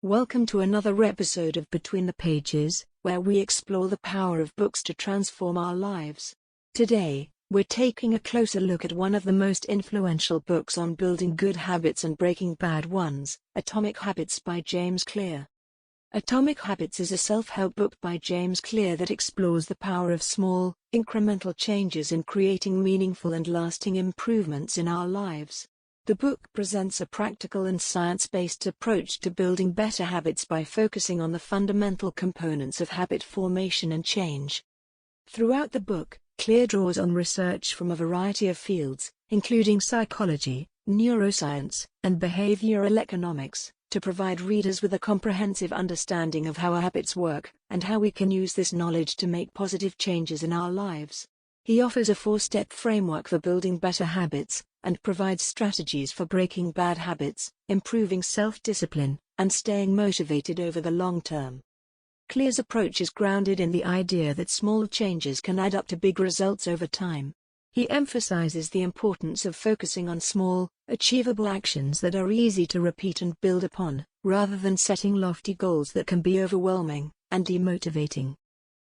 Welcome to another episode of Between the Pages, where we explore the power of books to transform our lives. Today, we're taking a closer look at one of the most influential books on building good habits and breaking bad ones, Atomic Habits by James Clear. Atomic Habits is a self-help book by James Clear that explores the power of small, incremental changes in creating meaningful and lasting improvements in our lives. The book presents a practical and science-based approach to building better habits by focusing on the fundamental components of habit formation and change. Throughout the book, Clear draws on research from a variety of fields, including psychology, neuroscience, and behavioral economics, to provide readers with a comprehensive understanding of how our habits work, and how we can use this knowledge to make positive changes in our lives. He offers a 4-step framework for building better habits, and provides strategies for breaking bad habits, improving self-discipline, and staying motivated over the long term. Clear's approach is grounded in the idea that small changes can add up to big results over time. He emphasizes the importance of focusing on small, achievable actions that are easy to repeat and build upon, rather than setting lofty goals that can be overwhelming and demotivating.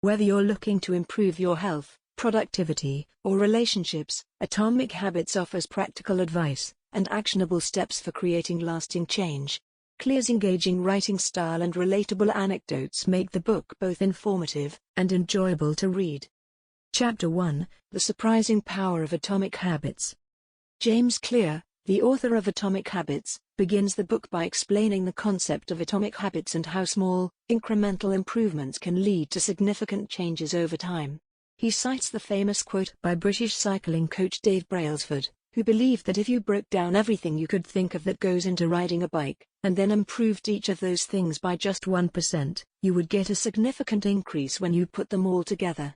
Whether you're looking to improve your health, productivity, or relationships, Atomic Habits offers practical advice and actionable steps for creating lasting change. Clear's engaging writing style and relatable anecdotes make the book both informative and enjoyable to read. Chapter 1: The Surprising Power of Atomic Habits. James Clear, the author of Atomic Habits, begins the book by explaining the concept of atomic habits and how small, incremental improvements can lead to significant changes over time. He cites the famous quote by British cycling coach Dave Brailsford, who believed that if you broke down everything you could think of that goes into riding a bike, and then improved each of those things by just 1%, you would get a significant increase when you put them all together.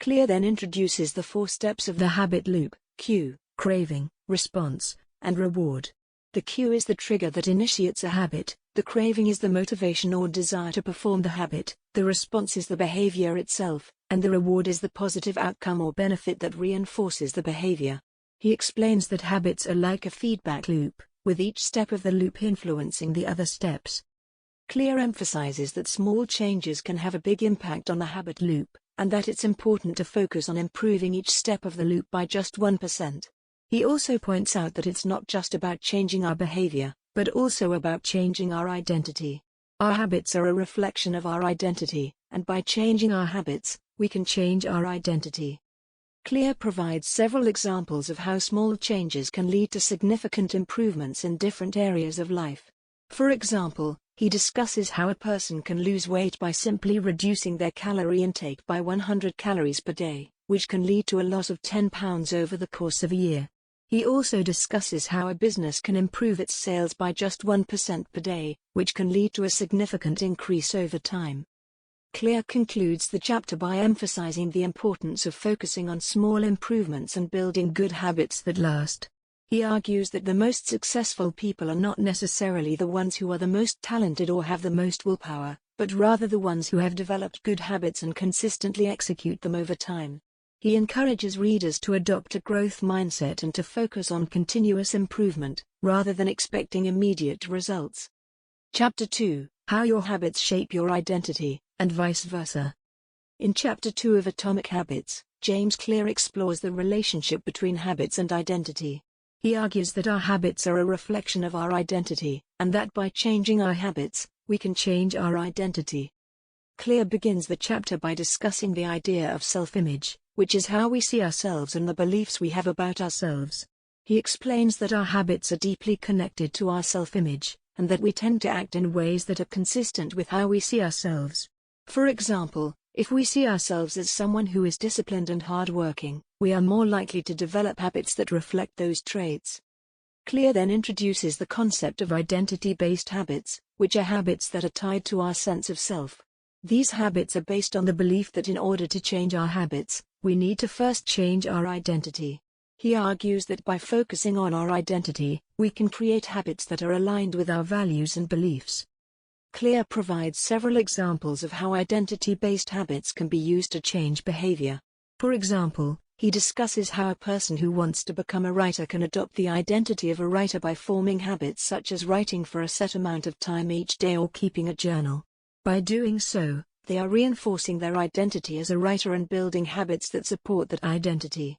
Clear then introduces the 4 steps of the habit loop: cue, craving, response, and reward. The cue is the trigger that initiates a habit, the craving is the motivation or desire to perform the habit, the response is the behavior itself, and the reward is the positive outcome or benefit that reinforces the behavior. He explains that habits are like a feedback loop, with each step of the loop influencing the other steps. Clear emphasizes that small changes can have a big impact on the habit loop, and that it's important to focus on improving each step of the loop by just 1%. He also points out that it's not just about changing our behavior, but also about changing our identity. Our habits are a reflection of our identity, and by changing our habits, we can change our identity. Clear provides several examples of how small changes can lead to significant improvements in different areas of life. For example, he discusses how a person can lose weight by simply reducing their calorie intake by 100 calories per day, which can lead to a loss of 10 pounds over the course of a year. He also discusses how a business can improve its sales by just 1% per day, which can lead to a significant increase over time. Clear concludes the chapter by emphasizing the importance of focusing on small improvements and building good habits that last. He argues that the most successful people are not necessarily the ones who are the most talented or have the most willpower, but rather the ones who have developed good habits and consistently execute them over time. He encourages readers to adopt a growth mindset and to focus on continuous improvement, rather than expecting immediate results. Chapter 2: How Your Habits Shape Your Identity, and Vice Versa. In Chapter 2 of Atomic Habits, James Clear explores the relationship between habits and identity. He argues that our habits are a reflection of our identity, and that by changing our habits, we can change our identity. Clear begins the chapter by discussing the idea of self-image, which is how we see ourselves and the beliefs we have about ourselves. He explains that our habits are deeply connected to our self-image, and that we tend to act in ways that are consistent with how we see ourselves. For example, if we see ourselves as someone who is disciplined and hardworking, we are more likely to develop habits that reflect those traits. Clear then introduces the concept of identity-based habits, which are habits that are tied to our sense of self. These habits are based on the belief that in order to change our habits, we need to first change our identity. He argues that by focusing on our identity, we can create habits that are aligned with our values and beliefs. Clear provides several examples of how identity-based habits can be used to change behavior. For example, He discusses how a person who wants to become a writer can adopt the identity of a writer by forming habits such as writing for a set amount of time each day or keeping a journal. By doing so, they are reinforcing their identity as a writer and building habits that support that identity.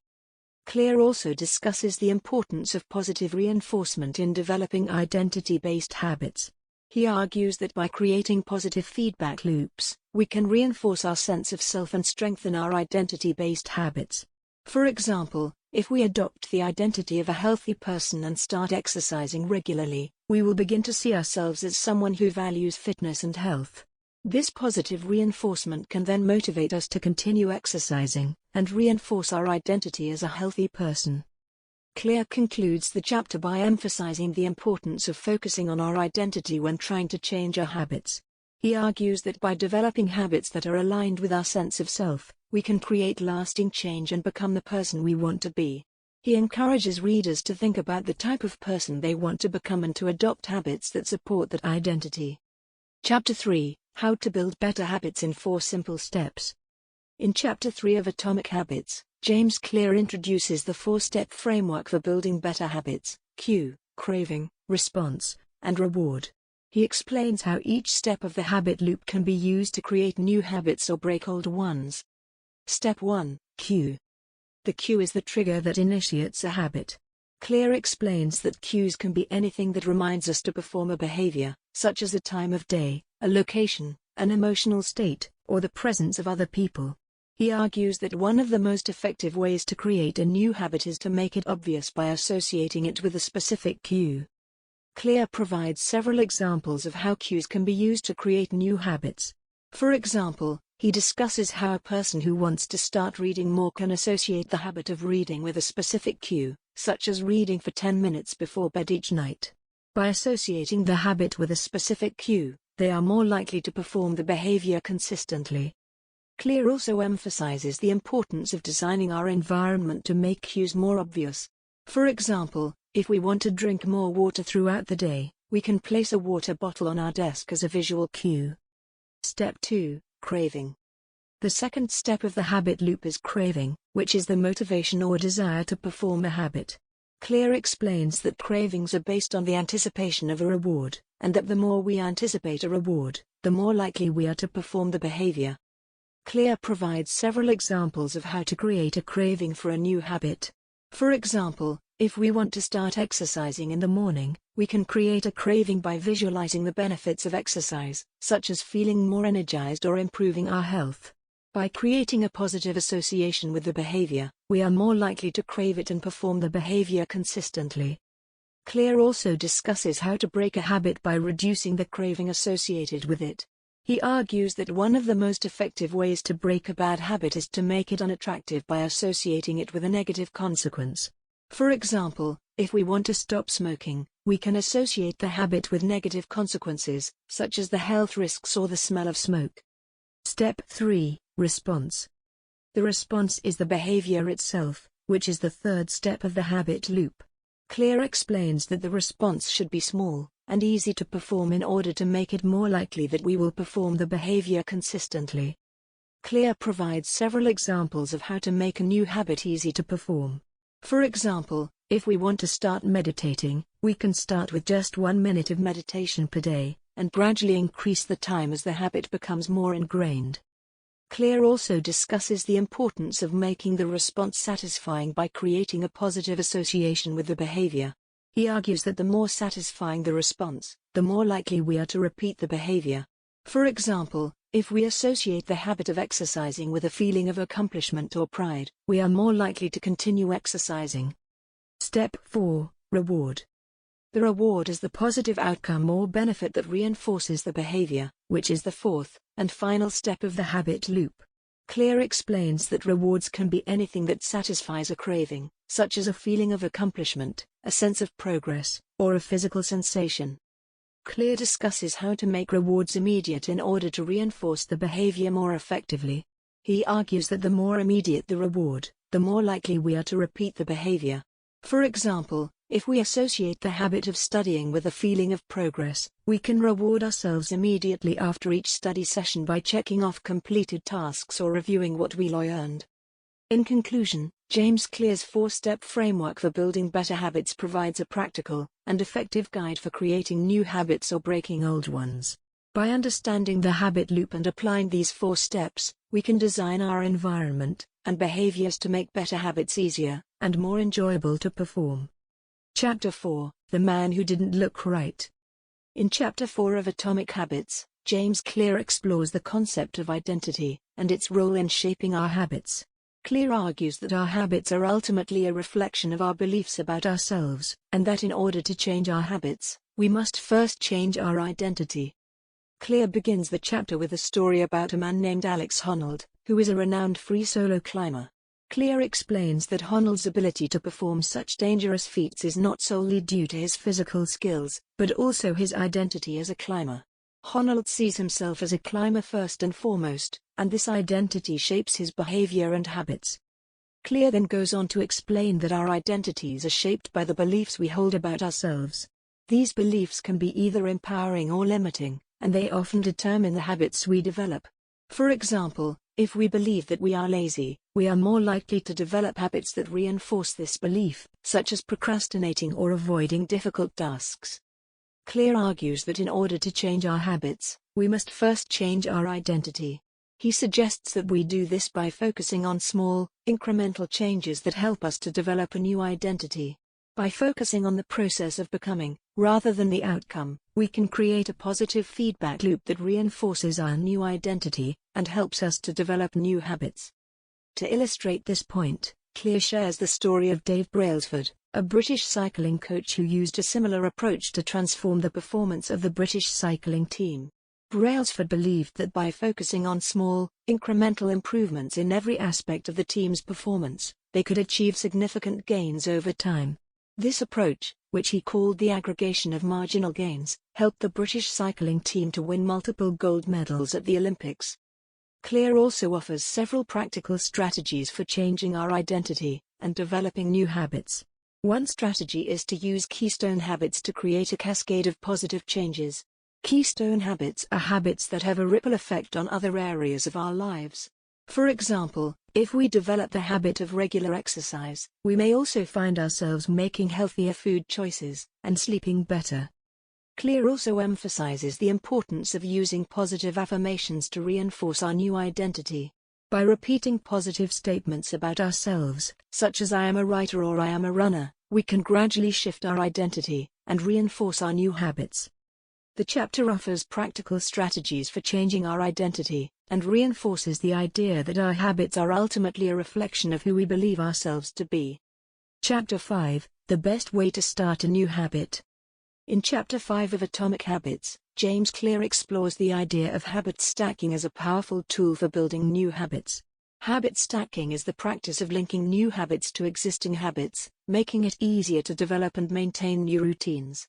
Clear also discusses the importance of positive reinforcement in developing identity-based habits. He argues that by creating positive feedback loops, we can reinforce our sense of self and strengthen our identity-based habits. For example, if we adopt the identity of a healthy person and start exercising regularly, we will begin to see ourselves as someone who values fitness and health. This positive reinforcement can then motivate us to continue exercising and reinforce our identity as a healthy person. Clear concludes the chapter by emphasizing the importance of focusing on our identity when trying to change our habits. He argues that by developing habits that are aligned with our sense of self, we can create lasting change and become the person we want to be. He encourages readers to think about the type of person they want to become and to adopt habits that support that identity. Chapter 3: How to Build Better Habits in 4 Simple Steps. In Chapter 3 of Atomic Habits, James Clear introduces the 4-step framework for building better habits: cue, craving, response, and reward. He explains how each step of the habit loop can be used to create new habits or break old ones. Step 1: Cue. The cue is the trigger that initiates a habit. Clear explains that cues can be anything that reminds us to perform a behavior, such as a time of day, a location, an emotional state, or the presence of other people. He argues that one of the most effective ways to create a new habit is to make it obvious by associating it with a specific cue. Clear provides several examples of how cues can be used to create new habits. For example, he discusses how a person who wants to start reading more can associate the habit of reading with a specific cue, such as reading for 10 minutes before bed each night. By associating the habit with a specific cue, they are more likely to perform the behavior consistently. Clear also emphasizes the importance of designing our environment to make cues more obvious. For example, if we want to drink more water throughout the day, we can place a water bottle on our desk as a visual cue. Step 2: Craving. The second step of the habit loop is craving, which is the motivation or desire to perform a habit. Clear explains that cravings are based on the anticipation of a reward, and that the more we anticipate a reward, the more likely we are to perform the behavior. Clear provides several examples of how to create a craving for a new habit. For example, if we want to start exercising in the morning, we can create a craving by visualizing the benefits of exercise, such as feeling more energized or improving our health. By creating a positive association with the behavior, we are more likely to crave it and perform the behavior consistently. Clear also discusses how to break a habit by reducing the craving associated with it. He argues that one of the most effective ways to break a bad habit is to make it unattractive by associating it with a negative consequence. For example, if we want to stop smoking, we can associate the habit with negative consequences, such as the health risks or the smell of smoke. Step 3: Response. The response is the behavior itself, which is the third step of the habit loop. Clear explains that the response should be small and easy to perform in order to make it more likely that we will perform the behavior consistently. Clear provides several examples of how to make a new habit easy to perform. For example, if we want to start meditating, we can start with just 1 minute of meditation per day, and gradually increase the time as the habit becomes more ingrained. Clear also discusses the importance of making the response satisfying by creating a positive association with the behavior. He argues that the more satisfying the response, the more likely we are to repeat the behavior. For example, if we associate the habit of exercising with a feeling of accomplishment or pride, we are more likely to continue exercising. Step 4: Reward. The reward is the positive outcome or benefit that reinforces the behavior, which is the fourth and final step of the habit loop. Clear explains that rewards can be anything that satisfies a craving, such as a feeling of accomplishment, a sense of progress, or a physical sensation. Clear discusses how to make rewards immediate in order to reinforce the behavior more effectively. He argues that the more immediate the reward, the more likely we are to repeat the behavior. For example, if we associate the habit of studying with a feeling of progress, we can reward ourselves immediately after each study session by checking off completed tasks or reviewing what we learned. In conclusion, James Clear's 4-step framework for building better habits provides a practical and effective guide for creating new habits or breaking old ones. By understanding the habit loop and applying these 4 steps, we can design our environment and behaviors to make better habits easier and more enjoyable to perform. Chapter 4: The Man Who Didn't Look Right. In Chapter 4 of Atomic Habits, James Clear explores the concept of identity and its role in shaping our habits. Clear argues that our habits are ultimately a reflection of our beliefs about ourselves, and that in order to change our habits, we must first change our identity. Clear begins the chapter with a story about a man named Alex Honnold, who is a renowned free solo climber. Clear explains that Honnold's ability to perform such dangerous feats is not solely due to his physical skills, but also his identity as a climber. Honnold sees himself as a climber first and foremost, and this identity shapes his behavior and habits. Clear then goes on to explain that our identities are shaped by the beliefs we hold about ourselves. These beliefs can be either empowering or limiting, and they often determine the habits we develop. For example, if we believe that we are lazy, we are more likely to develop habits that reinforce this belief, such as procrastinating or avoiding difficult tasks. Clear argues that in order to change our habits, we must first change our identity. He suggests that we do this by focusing on small, incremental changes that help us to develop a new identity. By focusing on the process of becoming, rather than the outcome, we can create a positive feedback loop that reinforces our new identity and helps us to develop new habits. To illustrate this point, Clear shares the story of Dave Brailsford, a British cycling coach who used a similar approach to transform the performance of the British cycling team. Brailsford believed that by focusing on small, incremental improvements in every aspect of the team's performance, they could achieve significant gains over time. This approach, which he called the aggregation of marginal gains, helped the British cycling team to win multiple gold medals at the Olympics. Clear also offers several practical strategies for changing our identity and developing new habits. One strategy is to use keystone habits to create a cascade of positive changes. Keystone habits are habits that have a ripple effect on other areas of our lives. For example, if we develop the habit of regular exercise, we may also find ourselves making healthier food choices and sleeping better. Clear also emphasizes the importance of using positive affirmations to reinforce our new identity. By repeating positive statements about ourselves, such as "I am a writer" or "I am a runner," we can gradually shift our identity and reinforce our new habits. The chapter offers practical strategies for changing our identity and reinforces the idea that our habits are ultimately a reflection of who we believe ourselves to be. Chapter 5: The Best Way to Start a New Habit. In Chapter 5 of Atomic Habits, James Clear explores the idea of habit stacking as a powerful tool for building new habits. Habit stacking is the practice of linking new habits to existing habits, making it easier to develop and maintain new routines.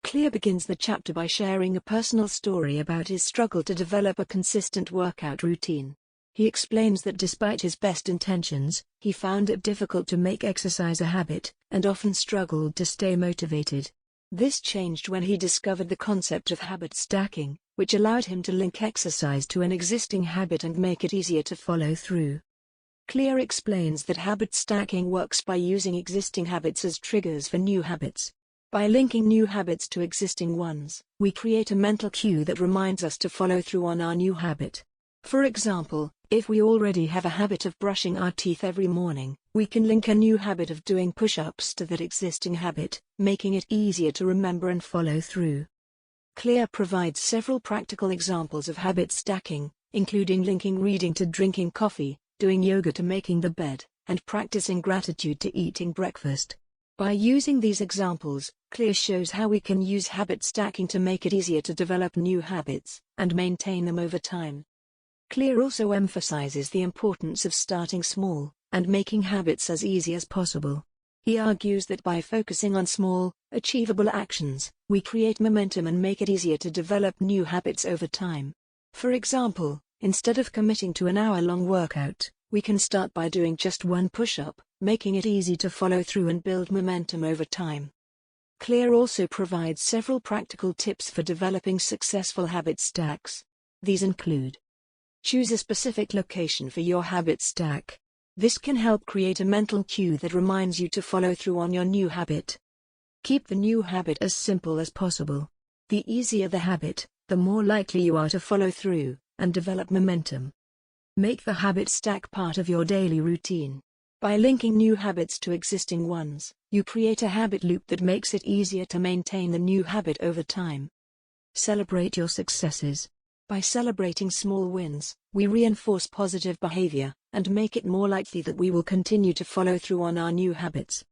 Clear begins the chapter by sharing a personal story about his struggle to develop a consistent workout routine. He explains that despite his best intentions, he found it difficult to make exercise a habit, and often struggled to stay motivated. This changed when he discovered the concept of habit stacking, which allowed him to link exercise to an existing habit and make it easier to follow through. Clear explains that habit stacking works by using existing habits as triggers for new habits. By linking new habits to existing ones, we create a mental cue that reminds us to follow through on our new habit. For example, if we already have a habit of brushing our teeth every morning, we can link a new habit of doing push-ups to that existing habit, making it easier to remember and follow through. Clear provides several practical examples of habit stacking, including linking reading to drinking coffee, doing yoga to making the bed, and practicing gratitude to eating breakfast. By using these examples, Clear shows how we can use habit stacking to make it easier to develop new habits and maintain them over time. Clear also emphasizes the importance of starting small and making habits as easy as possible. He argues that by focusing on small, achievable actions, we create momentum and make it easier to develop new habits over time. For example, instead of committing to an hour-long workout, we can start by doing just one push-up, making it easy to follow through and build momentum over time. Clear also provides several practical tips for developing successful habit stacks. These include: choose a specific location for your habit stack. This can help create a mental cue that reminds you to follow through on your new habit. Keep the new habit as simple as possible. The easier the habit, the more likely you are to follow through and develop momentum. Make the habit stack part of your daily routine. By linking new habits to existing ones, you create a habit loop that makes it easier to maintain the new habit over time. Celebrate your successes. By celebrating small wins, we reinforce positive behavior and make it more likely that we will continue to follow through on our new habits.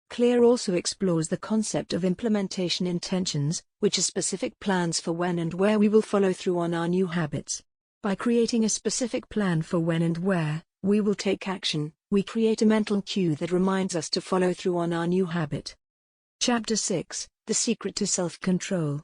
Clear also explores the concept of implementation intentions, which are specific plans for when and where we will follow through on our new habits. By creating a specific plan for when and where we will take action, we create a mental cue that reminds us to follow through on our new habit. Chapter 6: The Secret to Self-Control.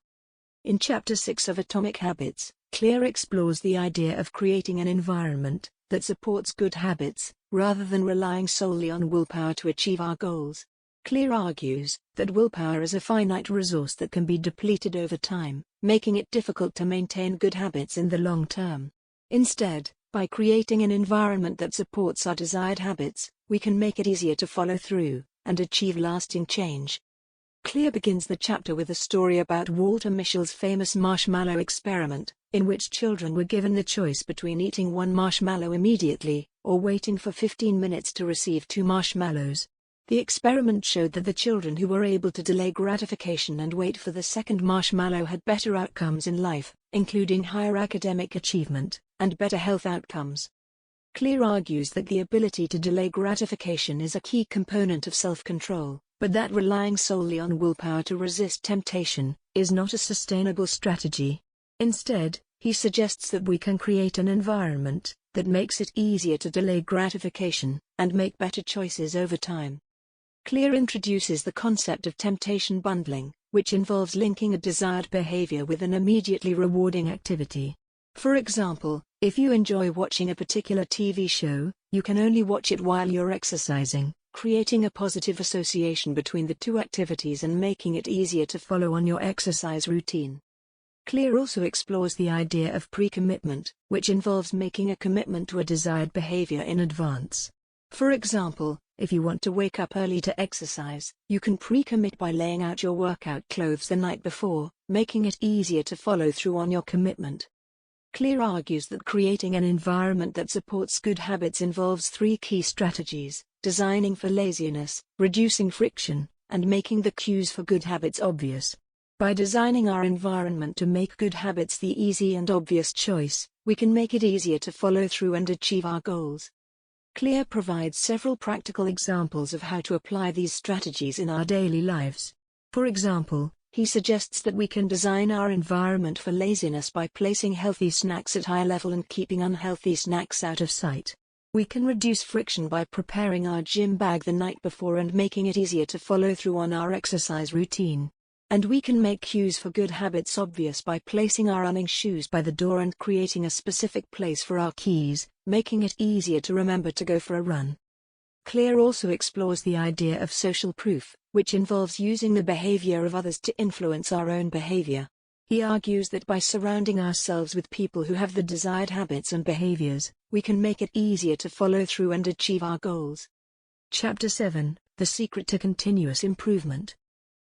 In Chapter 6 of Atomic Habits, Clear explores the idea of creating an environment that supports good habits, rather than relying solely on willpower to achieve our goals. Clear argues that willpower is a finite resource that can be depleted over time, making it difficult to maintain good habits in the long term. Instead, by creating an environment that supports our desired habits, we can make it easier to follow through and achieve lasting change. Clear begins the chapter with a story about Walter Mischel's famous marshmallow experiment, in which children were given the choice between eating one marshmallow immediately or waiting for 15 minutes to receive 2 marshmallows. The experiment showed that the children who were able to delay gratification and wait for the second marshmallow had better outcomes in life, including higher academic achievement and better health outcomes. Clear argues that the ability to delay gratification is a key component of self-control, but that relying solely on willpower to resist temptation is not a sustainable strategy. Instead, he suggests that we can create an environment that makes it easier to delay gratification and make better choices over time. Clear introduces the concept of temptation bundling, which involves linking a desired behavior with an immediately rewarding activity. For example, if you enjoy watching a particular TV show, you can only watch it while you're exercising, creating a positive association between the two activities and making it easier to follow on your exercise routine. Clear also explores the idea of pre-commitment, which involves making a commitment to a desired behavior in advance. For example, if you want to wake up early to exercise, you can pre-commit by laying out your workout clothes the night before, making it easier to follow through on your commitment. Clear argues that creating an environment that supports good habits involves 3 key strategies: designing for laziness, reducing friction, and making the cues for good habits obvious. By designing our environment to make good habits the easy and obvious choice, we can make it easier to follow through and achieve our goals. Clear provides several practical examples of how to apply these strategies in our daily lives. For example, he suggests that we can design our environment for laziness by placing healthy snacks at eye level and keeping unhealthy snacks out of sight. We can reduce friction by preparing our gym bag the night before and making it easier to follow through on our exercise routine. And we can make cues for good habits obvious by placing our running shoes by the door and creating a specific place for our keys, making it easier to remember to go for a run. Clear also explores the idea of social proof, which involves using the behavior of others to influence our own behavior. He argues that by surrounding ourselves with people who have the desired habits and behaviors, we can make it easier to follow through and achieve our goals. Chapter 7: The Secret to Continuous Improvement.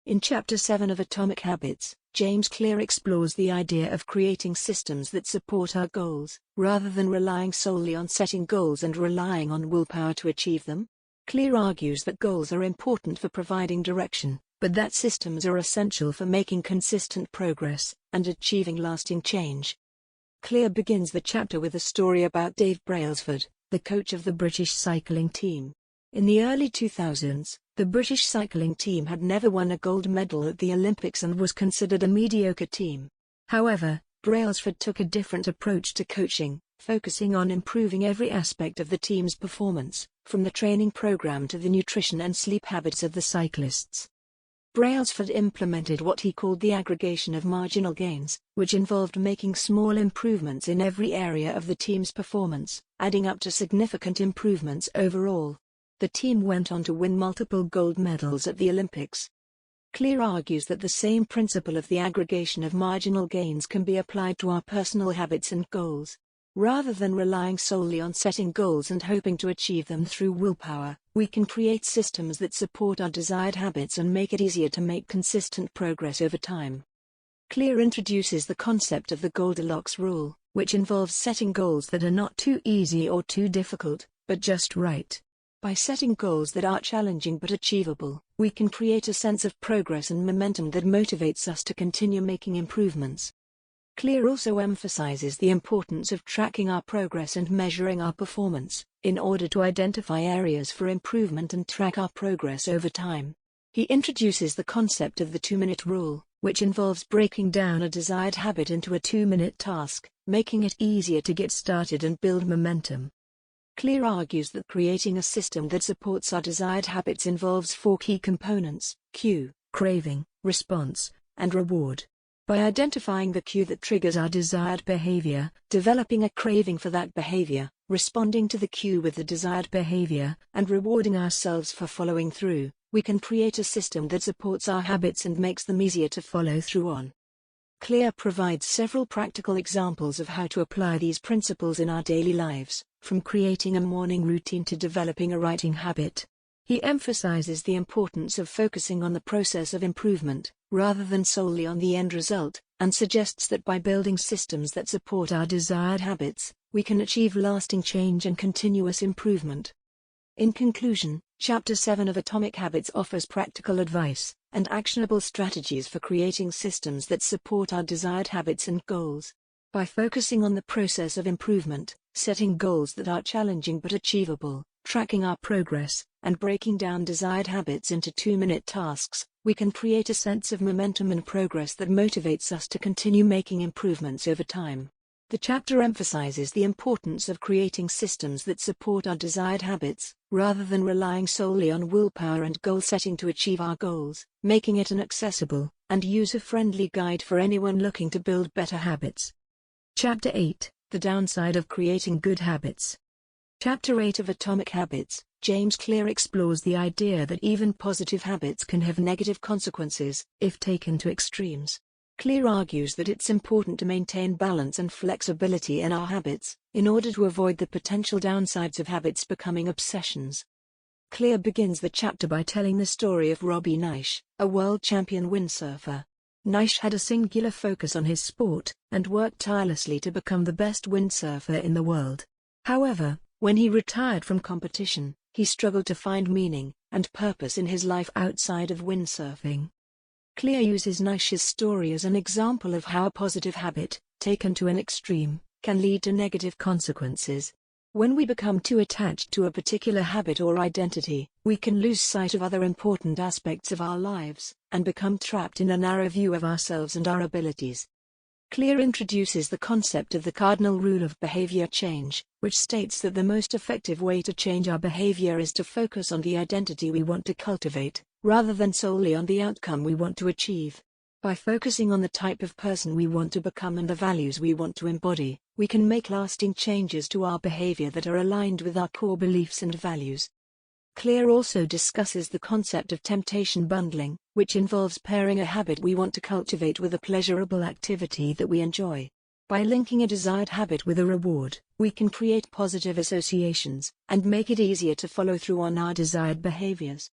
In Chapter 7 of Atomic Habits, James Clear explores the idea of creating systems that support our goals, rather than relying solely on setting goals and relying on willpower to achieve them. Clear argues that goals are important for providing direction, but that systems are essential for making consistent progress and achieving lasting change. Clear begins the chapter with a story about Dave Brailsford, the coach of the British cycling team. In the early 2000s, the British cycling team had never won a gold medal at the Olympics and was considered a mediocre team. However, Brailsford took a different approach to coaching, focusing on improving every aspect of the team's performance, from the training program to the nutrition and sleep habits of the cyclists. Brailsford implemented what he called the aggregation of marginal gains, which involved making small improvements in every area of the team's performance, adding up to significant improvements overall. The team went on to win multiple gold medals at the Olympics. Clear argues that the same principle of the aggregation of marginal gains can be applied to our personal habits and goals. Rather than relying solely on setting goals and hoping to achieve them through willpower, we can create systems that support our desired habits and make it easier to make consistent progress over time. Clear introduces the concept of the Goldilocks rule, which involves setting goals that are not too easy or too difficult, but just right. By setting goals that are challenging but achievable, we can create a sense of progress and momentum that motivates us to continue making improvements. Clear also emphasizes the importance of tracking our progress and measuring our performance, in order to identify areas for improvement and track our progress over time. He introduces the concept of the 2-minute rule, which involves breaking down a desired habit into a 2-minute task, making it easier to get started and build momentum. Clear argues that creating a system that supports our desired habits involves 4 key components: cue, craving, response, and reward. By identifying the cue that triggers our desired behavior, developing a craving for that behavior, responding to the cue with the desired behavior, and rewarding ourselves for following through, we can create a system that supports our habits and makes them easier to follow through on. Clear provides several practical examples of how to apply these principles in our daily lives, from creating a morning routine to developing a writing habit. He emphasizes the importance of focusing on the process of improvement, rather than solely on the end result, and suggests that by building systems that support our desired habits, we can achieve lasting change and continuous improvement. In conclusion, Chapter 7 of Atomic Habits offers practical advice and actionable strategies for creating systems that support our desired habits and goals. By focusing on the process of improvement, setting goals that are challenging but achievable, tracking our progress, and breaking down desired habits into 2-minute tasks, we can create a sense of momentum and progress that motivates us to continue making improvements over time. The chapter emphasizes the importance of creating systems that support our desired habits, rather than relying solely on willpower and goal setting to achieve our goals, making it an accessible and user-friendly guide for anyone looking to build better habits. Chapter 8: The Downside of Creating Good Habits. Chapter 8 of Atomic Habits, James Clear explores the idea that even positive habits can have negative consequences, if taken to extremes. Clear argues that it's important to maintain balance and flexibility in our habits, in order to avoid the potential downsides of habits becoming obsessions. Clear begins the chapter by telling the story of Robbie Naish, a world champion windsurfer. Naish had a singular focus on his sport, and worked tirelessly to become the best windsurfer in the world. However, when he retired from competition, he struggled to find meaning and purpose in his life outside of windsurfing. Clear uses Naish's story as an example of how a positive habit, taken to an extreme, can lead to negative consequences. When we become too attached to a particular habit or identity, we can lose sight of other important aspects of our lives, and become trapped in a narrow view of ourselves and our abilities. Clear introduces the concept of the cardinal rule of behavior change, which states that the most effective way to change our behavior is to focus on the identity we want to cultivate, rather than solely on the outcome we want to achieve. By focusing on the type of person we want to become and the values we want to embody, we can make lasting changes to our behavior that are aligned with our core beliefs and values. Clear also discusses the concept of temptation bundling, which involves pairing a habit we want to cultivate with a pleasurable activity that we enjoy. By linking a desired habit with a reward, we can create positive associations, and make it easier to follow through on our desired behaviors.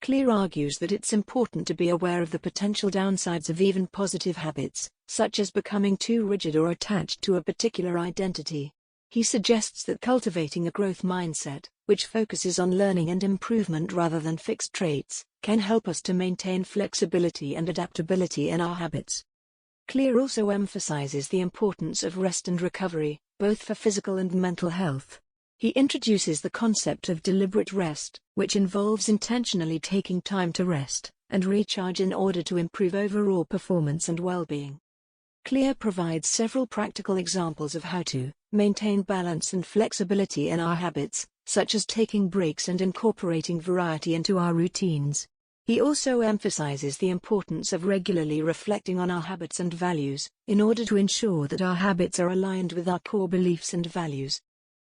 Clear argues that it's important to be aware of the potential downsides of even positive habits, such as becoming too rigid or attached to a particular identity. He suggests that cultivating a growth mindset, which focuses on learning and improvement rather than fixed traits, can help us to maintain flexibility and adaptability in our habits. Clear also emphasizes the importance of rest and recovery, both for physical and mental health. He introduces the concept of deliberate rest, which involves intentionally taking time to rest and recharge in order to improve overall performance and well-being. Clear provides several practical examples of how to maintain balance and flexibility in our habits, such as taking breaks and incorporating variety into our routines. He also emphasizes the importance of regularly reflecting on our habits and values, in order to ensure that our habits are aligned with our core beliefs and values.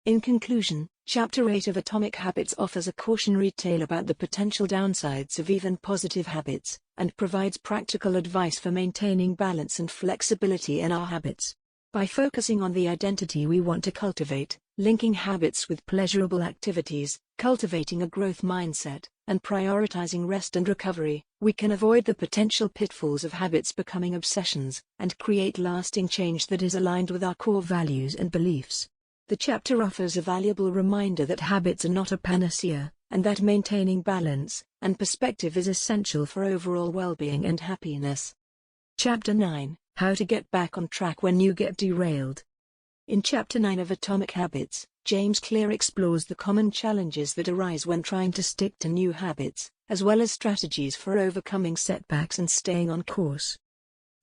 In conclusion, Chapter 8 of Atomic Habits offers a cautionary tale about the potential downsides of even positive habits, and provides practical advice for maintaining balance and flexibility in our habits. By focusing on the identity we want to cultivate, linking habits with pleasurable activities, cultivating a growth mindset, and prioritizing rest and recovery, we can avoid the potential pitfalls of habits becoming obsessions, and create lasting change that is aligned with our core values and beliefs. The chapter offers a valuable reminder that habits are not a panacea, and that maintaining balance and perspective is essential for overall well-being and happiness. Chapter 9: How to Get Back on Track When You Get Derailed. In Chapter 9 of Atomic Habits, James Clear explores the common challenges that arise when trying to stick to new habits, as well as strategies for overcoming setbacks and staying on course.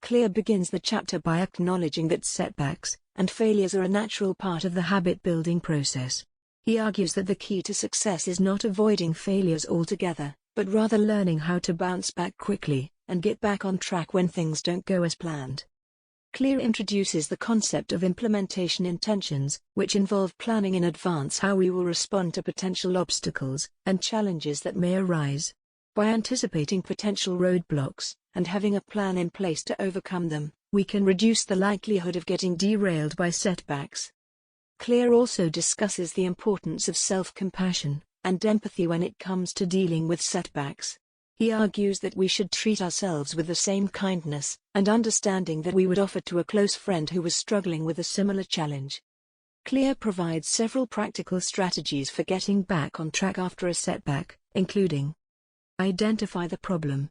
Clear begins the chapter by acknowledging that setbacks and failures are a natural part of the habit-building process. He argues that the key to success is not avoiding failures altogether, but rather learning how to bounce back quickly and get back on track when things don't go as planned. Clear introduces the concept of implementation intentions, which involve planning in advance how we will respond to potential obstacles and challenges that may arise. By anticipating potential roadblocks and having a plan in place to overcome them, we can reduce the likelihood of getting derailed by setbacks. Clear also discusses the importance of self-compassion and empathy when it comes to dealing with setbacks. He argues that we should treat ourselves with the same kindness and understanding that we would offer to a close friend who was struggling with a similar challenge. Clear provides several practical strategies for getting back on track after a setback, including: identify the problem.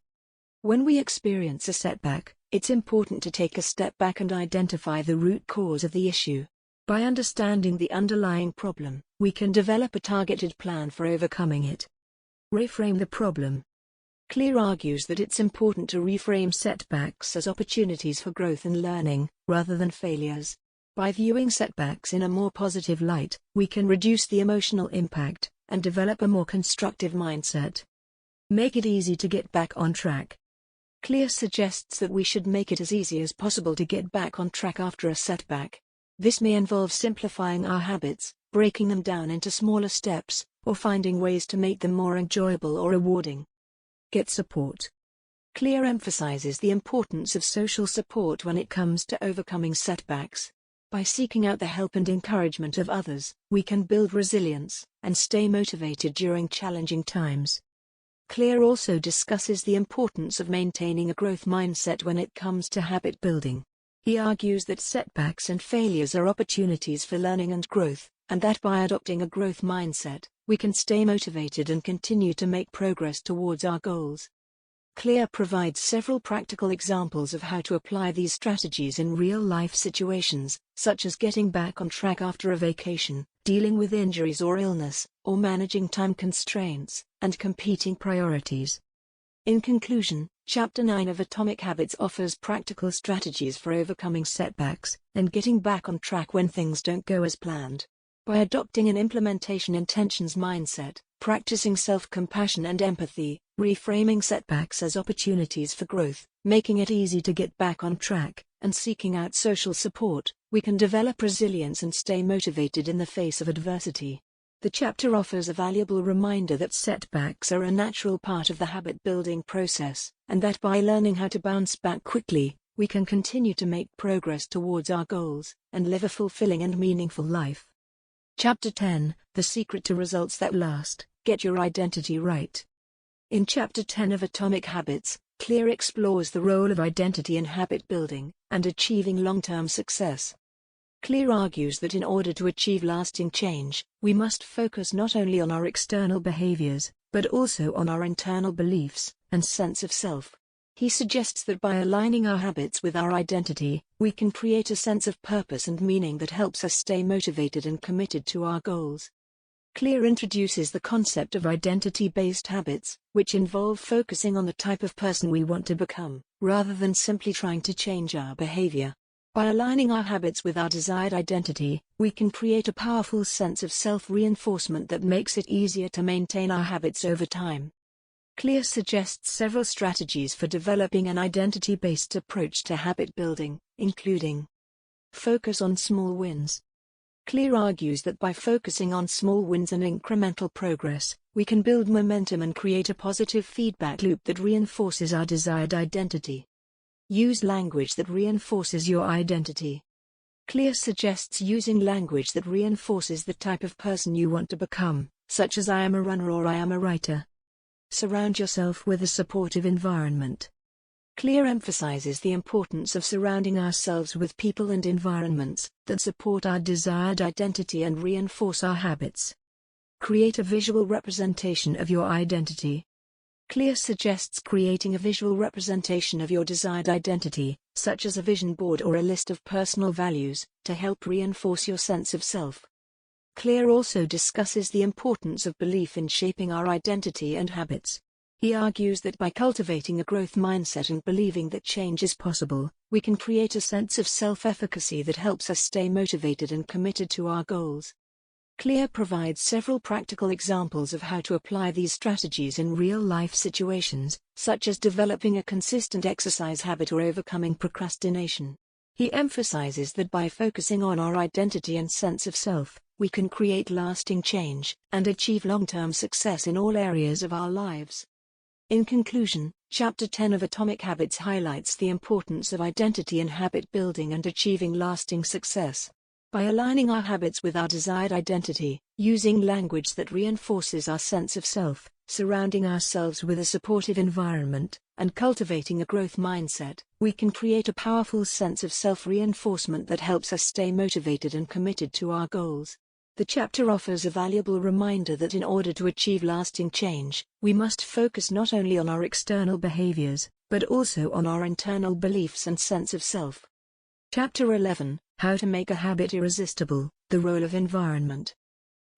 When we experience a setback, it's important to take a step back and identify the root cause of the issue. By understanding the underlying problem, we can develop a targeted plan for overcoming it. Reframe the problem. Clear argues that it's important to reframe setbacks as opportunities for growth and learning, rather than failures. By viewing setbacks in a more positive light, we can reduce the emotional impact and develop a more constructive mindset. Make it easy to get back on track. Clear suggests that we should make it as easy as possible to get back on track after a setback. This may involve simplifying our habits, breaking them down into smaller steps, or finding ways to make them more enjoyable or rewarding. Get support. Clear emphasizes the importance of social support when it comes to overcoming setbacks. By seeking out the help and encouragement of others, we can build resilience and stay motivated during challenging times. Clear also discusses the importance of maintaining a growth mindset when it comes to habit building. He argues that setbacks and failures are opportunities for learning and growth, and that by adopting a growth mindset, we can stay motivated and continue to make progress towards our goals. Clear provides several practical examples of how to apply these strategies in real-life situations, such as getting back on track after a vacation, dealing with injuries or illness, or managing time constraints and competing priorities. In conclusion, Chapter 9 of Atomic Habits offers practical strategies for overcoming setbacks and getting back on track when things don't go as planned. By adopting an implementation intentions mindset, practicing self-compassion and empathy, reframing setbacks as opportunities for growth, making it easy to get back on track, and seeking out social support, we can develop resilience and stay motivated in the face of adversity. The chapter offers a valuable reminder that setbacks are a natural part of the habit-building process, and that by learning how to bounce back quickly, we can continue to make progress towards our goals and live a fulfilling and meaningful life. Chapter 10: The Secret to Results That Last. Get Your Identity Right. In Chapter 10 of Atomic Habits, Clear explores the role of identity in habit building and achieving long-term success. Clear argues that in order to achieve lasting change, we must focus not only on our external behaviors, but also on our internal beliefs and sense of self. He suggests that by aligning our habits with our identity, we can create a sense of purpose and meaning that helps us stay motivated and committed to our goals. Clear introduces the concept of identity-based habits, which involve focusing on the type of person we want to become, rather than simply trying to change our behavior. By aligning our habits with our desired identity, we can create a powerful sense of self-reinforcement that makes it easier to maintain our habits over time. Clear suggests several strategies for developing an identity-based approach to habit building, including: focus on small wins. Clear argues that by focusing on small wins and incremental progress, we can build momentum and create a positive feedback loop that reinforces our desired identity. Use language that reinforces your identity. Clear suggests using language that reinforces the type of person you want to become, such as I am a runner or I am a writer. Surround yourself with a supportive environment. Clear emphasizes the importance of surrounding ourselves with people and environments that support our desired identity and reinforce our habits. Create a visual representation of your identity. Clear suggests creating a visual representation of your desired identity, such as a vision board or a list of personal values, to help reinforce your sense of self. Clear also discusses the importance of belief in shaping our identity and habits. He argues that by cultivating a growth mindset and believing that change is possible, we can create a sense of self-efficacy that helps us stay motivated and committed to our goals. Clear provides several practical examples of how to apply these strategies in real-life situations, such as developing a consistent exercise habit or overcoming procrastination. He emphasizes that by focusing on our identity and sense of self, we can create lasting change and achieve long-term success in all areas of our lives. In conclusion, Chapter 10 of Atomic Habits highlights the importance of identity in habit building and achieving lasting success. By aligning our habits with our desired identity, using language that reinforces our sense of self, surrounding ourselves with a supportive environment, and cultivating a growth mindset, we can create a powerful sense of self-reinforcement that helps us stay motivated and committed to our goals. The chapter offers a valuable reminder that in order to achieve lasting change, we must focus not only on our external behaviors, but also on our internal beliefs and sense of self. Chapter 11, How to Make a Habit Irresistible, The Role of Environment.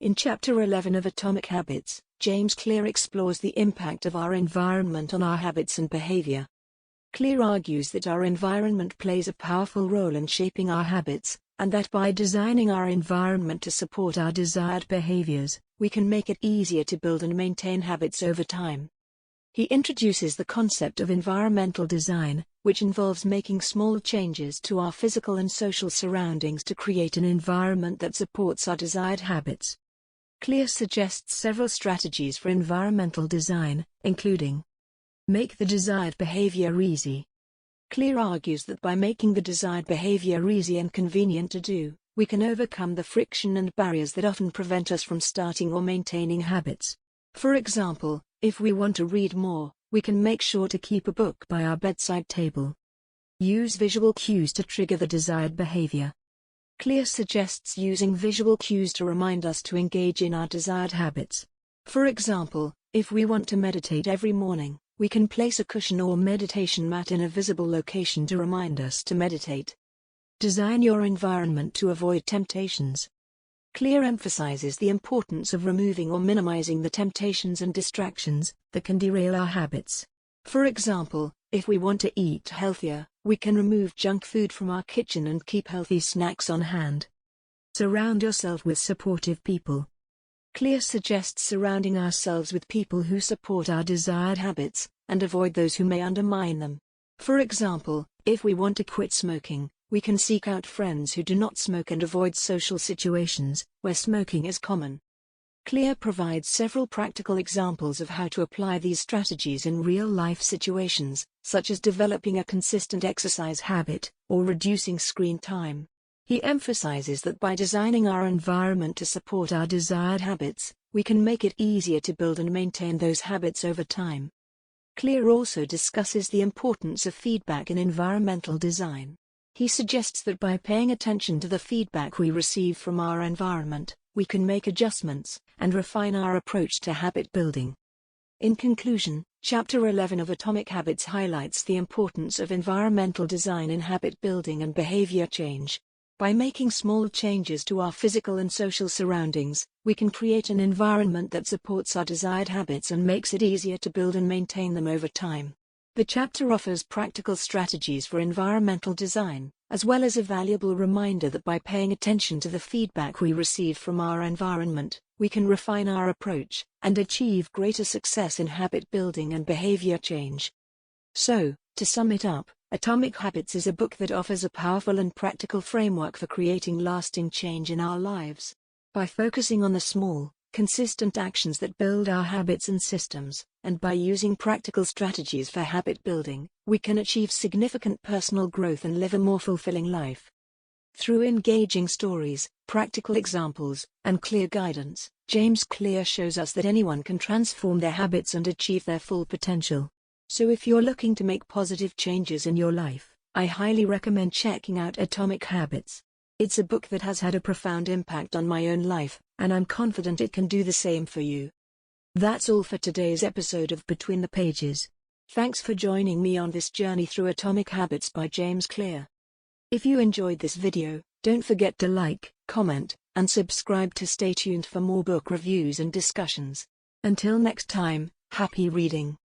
In Chapter 11 of Atomic Habits, James Clear explores the impact of our environment on our habits and behavior. Clear argues that our environment plays a powerful role in shaping our habits, and that by designing our environment to support our desired behaviors, we can make it easier to build and maintain habits over time. He introduces the concept of environmental design, which involves making small changes to our physical and social surroundings to create an environment that supports our desired habits. Clear suggests several strategies for environmental design, including: make the desired behavior easy. Clear argues that by making the desired behavior easy and convenient to do, we can overcome the friction and barriers that often prevent us from starting or maintaining habits. For example, if we want to read more, we can make sure to keep a book by our bedside table. Use visual cues to trigger the desired behavior. Clear suggests using visual cues to remind us to engage in our desired habits. For example, if we want to meditate every morning, we can place a cushion or meditation mat in a visible location to remind us to meditate. Design your environment to avoid temptations. Clear emphasizes the importance of removing or minimizing the temptations and distractions that can derail our habits. For example, if we want to eat healthier, we can remove junk food from our kitchen and keep healthy snacks on hand. Surround yourself with supportive people. Clear suggests surrounding ourselves with people who support our desired habits, and avoid those who may undermine them. For example, if we want to quit smoking, we can seek out friends who do not smoke and avoid social situations where smoking is common. Clear provides several practical examples of how to apply these strategies in real-life situations, such as developing a consistent exercise habit, or reducing screen time. He emphasizes that by designing our environment to support our desired habits, we can make it easier to build and maintain those habits over time. Clear also discusses the importance of feedback in environmental design. He suggests that by paying attention to the feedback we receive from our environment, we can make adjustments and refine our approach to habit building. In conclusion, Chapter 11 of Atomic Habits highlights the importance of environmental design in habit building and behavior change. By making small changes to our physical and social surroundings, we can create an environment that supports our desired habits and makes it easier to build and maintain them over time. The chapter offers practical strategies for environmental design, as well as a valuable reminder that by paying attention to the feedback we receive from our environment, we can refine our approach and achieve greater success in habit building and behavior change. So, to sum it up, Atomic Habits is a book that offers a powerful and practical framework for creating lasting change in our lives. By focusing on the small, consistent actions that build our habits and systems, and by using practical strategies for habit building, we can achieve significant personal growth and live a more fulfilling life. Through engaging stories, practical examples, and clear guidance, James Clear shows us that anyone can transform their habits and achieve their full potential. So if you're looking to make positive changes in your life, I highly recommend checking out Atomic Habits. It's a book that has had a profound impact on my own life, and I'm confident it can do the same for you. That's all for today's episode of Between the Pages. Thanks for joining me on this journey through Atomic Habits by James Clear. If you enjoyed this video, don't forget to like, comment, and subscribe to stay tuned for more book reviews and discussions. Until next time, happy reading.